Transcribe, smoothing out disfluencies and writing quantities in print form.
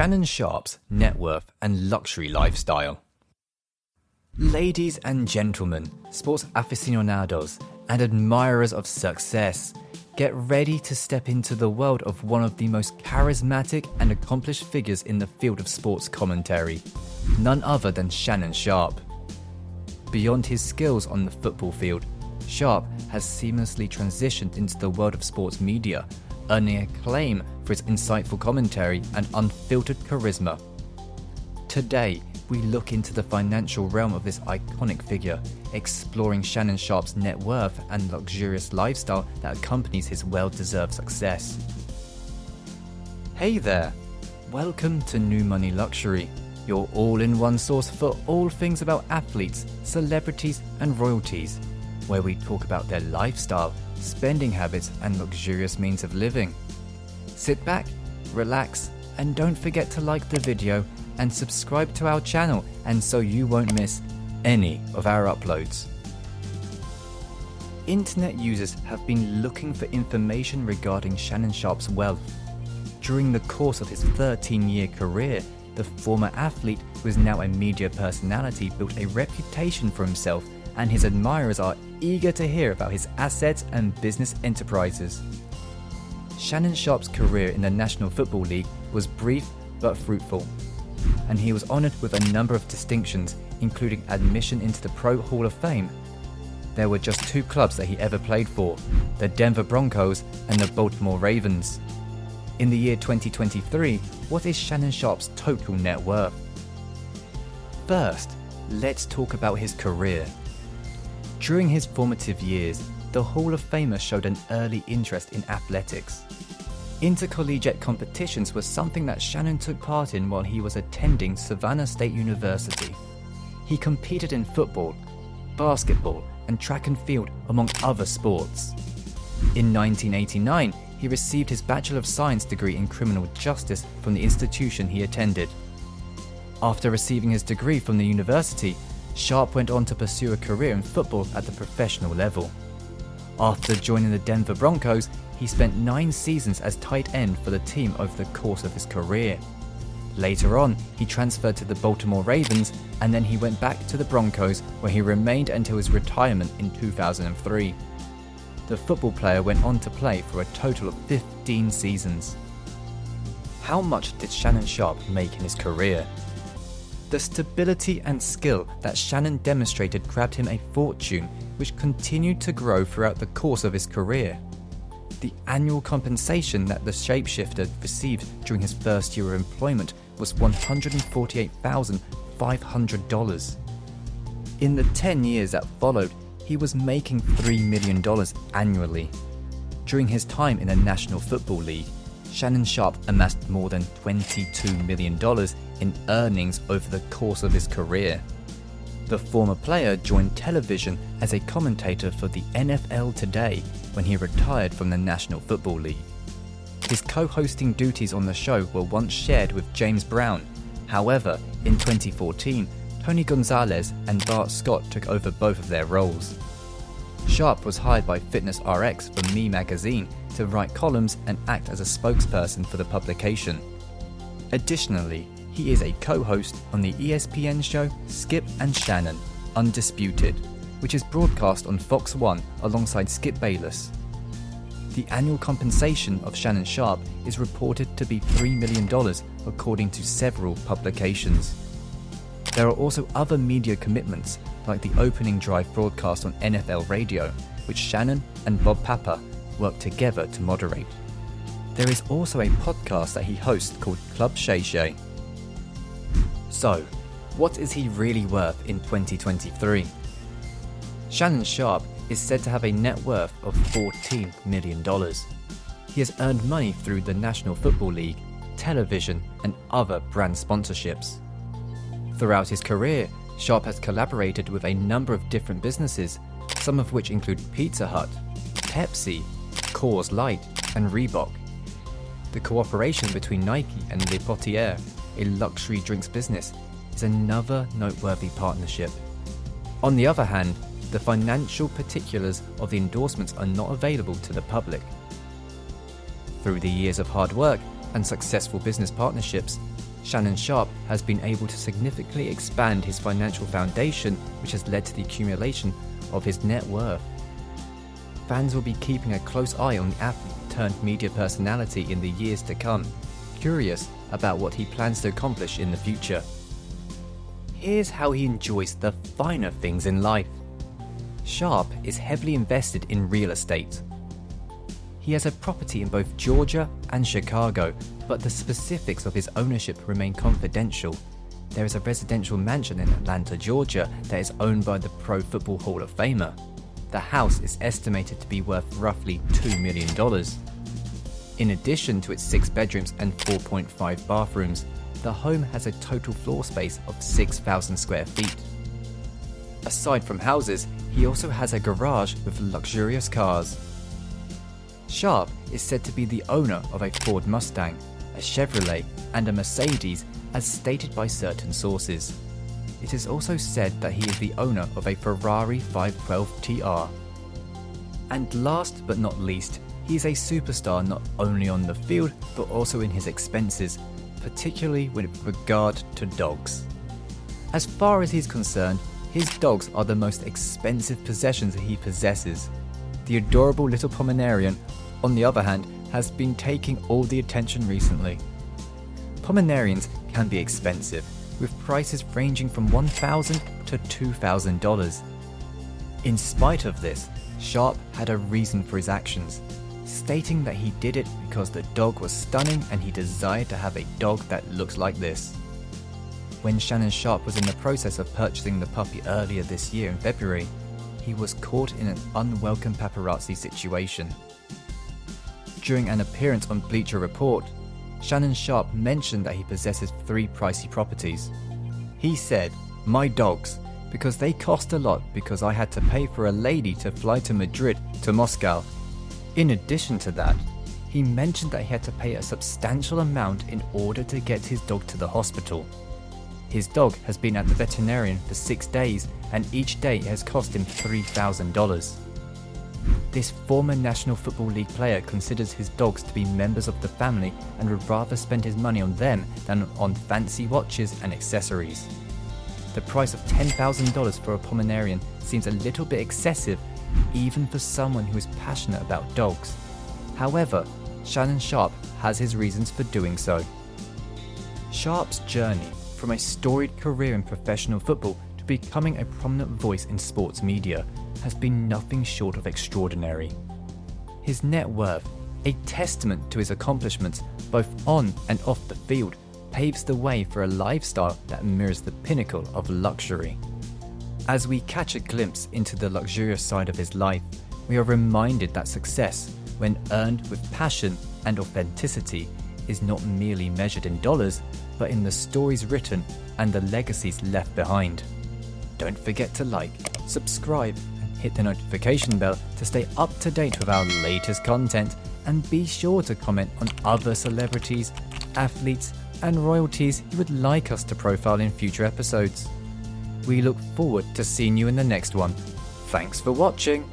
Shannon Sharpe's net worth and luxury lifestyle. Ladies and gentlemen, sports aficionados and admirers of success, get ready to step into the world of one of the most charismatic and accomplished figures in the field of sports commentary, none other than Shannon Sharpe. Beyond his skills on the football field, Sharpe has seamlessly transitioned into the world of sports media, earning acclaim for his insightful commentary and unfiltered charisma. Today, we look into the financial realm of this iconic figure, exploring Shannon Sharpe's net worth and luxurious lifestyle that accompanies his well-deserved success. Hey there! Welcome to New Money Luxury, your all-in-one source for all things about athletes, celebrities and royalties, where we talk about their lifestyle, spending habits and luxurious means of living. Sit back, relax, and don't forget to like the video and subscribe to our channel, and so you won't miss any of our uploads. Internet users have been looking for information regarding Shannon Sharpe's wealth. During the course of his 13-year career, the former athlete, who is now a media personality, built a reputation for himself, and his admirers are eager to hear about his assets and business enterprises. Shannon Sharpe's career in the National Football League was brief but fruitful, and he was honoured with a number of distinctions, including admission into the Pro Hall of Fame. There were just two clubs that he ever played for, the Denver Broncos and the Baltimore Ravens. In the year 2023, what is Shannon Sharpe's total net worth? First, let's talk about his career. During his formative years, the Hall of Famer showed an early interest in athletics. Intercollegiate competitions was something that Shannon took part in while he was attending Savannah State University. He competed in football, basketball, and track and field, among other sports. In 1989, he received his Bachelor of Science degree in Criminal Justice from the institution he attended. After receiving his degree from the university, Sharpe went on to pursue a career in football at the professional level. After joining the Denver Broncos, he spent 9 seasons as tight end for the team over the course of his career. Later on, he transferred to the Baltimore Ravens, and then he went back to the Broncos, where he remained until his retirement in 2003. The football player went on to play for a total of 15 seasons. How much did Shannon Sharpe make in his career? The stability and skill that Shannon demonstrated grabbed him a fortune, which continued to grow throughout the course of his career. The annual compensation that the shapeshifter received during his first year of employment was $148,500. In the 10 years that followed, he was making $3 million annually. During his time in the National Football League, Shannon Sharpe amassed more than $22 million in earnings over the course of his career. The former player joined television as a commentator for the NFL Today when he retired from the National Football League. His co-hosting duties on the show were once shared with James Brown. However, in 2014, Tony Gonzalez and Bart Scott took over both of their roles. Sharpe was hired by Fitness RX for Me magazine to write columns and act as a spokesperson for the publication. Additionally, he is a co-host on the ESPN show Skip and Shannon, Undisputed, which is broadcast on Fox 1 alongside Skip Bayless. The annual compensation of Shannon Sharpe is reported to be $3 million, according to several publications. There are also other media commitments, like the opening drive broadcast on NFL radio, which Shannon and Bob Papa work together to moderate. There is also a podcast that he hosts called Club Shay Shay. So, what is he really worth in 2023? Shannon Sharpe is said to have a net worth of $14 million. He has earned money through the National Football League, television, and other brand sponsorships. Throughout his career, Sharpe has collaborated with a number of different businesses, some of which include Pizza Hut, Pepsi, Coors Light, and Reebok. The cooperation between Nike and Le Potier, a luxury drinks business, is another noteworthy partnership. On the other hand, the financial particulars of the endorsements are not available to the public. Through the years of hard work and successful business partnerships, Shannon Sharpe has been able to significantly expand his financial foundation, which has led to the accumulation of his net worth. Fans will be keeping a close eye on the athlete turned media personality in the years to come, curious about what he plans to accomplish in the future. Here's how he enjoys the finer things in life. Sharpe is heavily invested in real estate. He has a property in both Georgia and Chicago, but the specifics of his ownership remain confidential. There is a residential mansion in Atlanta, Georgia that is owned by the Pro Football Hall of Famer. The house is estimated to be worth roughly $2 million. In addition to its 6 bedrooms and 4.5 bathrooms, the home has a total floor space of 6,000 square feet. Aside from houses, he also has a garage with luxurious cars. Sharpe is said to be the owner of a Ford Mustang, a Chevrolet, and a Mercedes, as stated by certain sources. It is also said that he is the owner of a Ferrari 512 TR. And last but not least, he is a superstar not only on the field but also in his expenses, particularly with regard to dogs. As far as he's concerned, his dogs are the most expensive possessions he possesses. The adorable little Pomeranian, on the other hand, has been taking all the attention recently. Pomeranians can be expensive, with prices ranging from $1,000 to $2,000. In spite of this, Sharpe had a reason for his actions, stating that he did it because the dog was stunning and he desired to have a dog that looks like this. When Shannon Sharpe was in the process of purchasing the puppy earlier this year in February, he was caught in an unwelcome paparazzi situation. During an appearance on Bleacher Report, Shannon Sharpe mentioned that he possesses 3 pricey properties. He said, "My dogs, because they cost a lot because I had to pay for a lady to fly to Madrid to Moscow." In addition to that, he mentioned that he had to pay a substantial amount in order to get his dog to the hospital. His dog has been at the veterinarian for 6 days and each day it has cost him $3,000. This former National Football League player considers his dogs to be members of the family and would rather spend his money on them than on fancy watches and accessories. The price of $10,000 for a Pomeranian seems a little bit excessive, even for someone who is passionate about dogs. However, Shannon Sharpe has his reasons for doing so. Sharpe's journey from a storied career in professional football to becoming a prominent voice in sports media has been nothing short of extraordinary. His net worth, a testament to his accomplishments both on and off the field, paves the way for a lifestyle that mirrors the pinnacle of luxury. As we catch a glimpse into the luxurious side of his life, we are reminded that success, when earned with passion and authenticity, is not merely measured in dollars, but in the stories written and the legacies left behind. Don't forget to like, subscribe, and hit the notification bell to stay up to date with our latest content, and be sure to comment on other celebrities, athletes, and royalties you would like us to profile in future episodes. We look forward to seeing you in the next one. Thanks for watching!